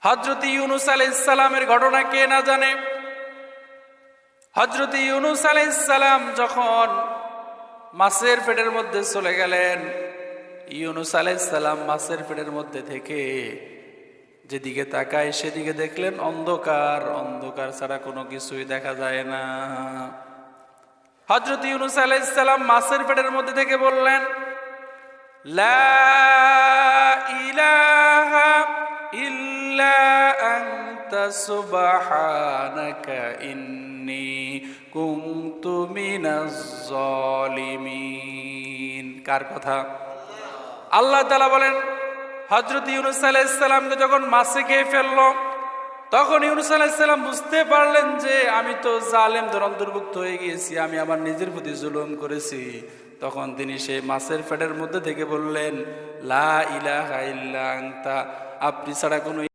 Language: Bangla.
হযরত ইউনূস আলাইহিস সালামের ঘটনা কে না জানে? হযরত ইউনূস আলাইহিস সালাম যখন মাছের পেটের মধ্যে চলে গেলেন, ইউনূস আলাইহিস সালাম মাছের পেটের মধ্যে থেকে যেদিকে তাকায় সেদিকে দেখলেন অন্ধকার, অন্ধকার ছাড়া কোনো কিছুই দেখা যায় না। হযরত ইউনূস আলাইহিস সালাম মাছের পেটের মধ্যে থেকে বললেন, লা ইলাহা ইল্লা আনতা সুবহানাকা ইন্নী কুনতু মিনাজ জালিমিন। কার কথা? আল্লাহ তাআলা বলেন, হযরত ইউনূস আলাইহিস সালামকে যখন মাছে খেয়ে ফেলল, তখন ইউনূস আলাইহিস সালাম বুঝতে পারলেন যে আমি তো জালেমদের অন্তর্ভুক্ত হয়ে গিয়েছি, আমি আমার নিজের প্রতি জুলুম করেছি। তখন তিনি সেই মাছের পেটের মধ্যে থেকে বললেন, লা ইলাহা ইল্লা আনতা, আপনি ছাড়া কোনো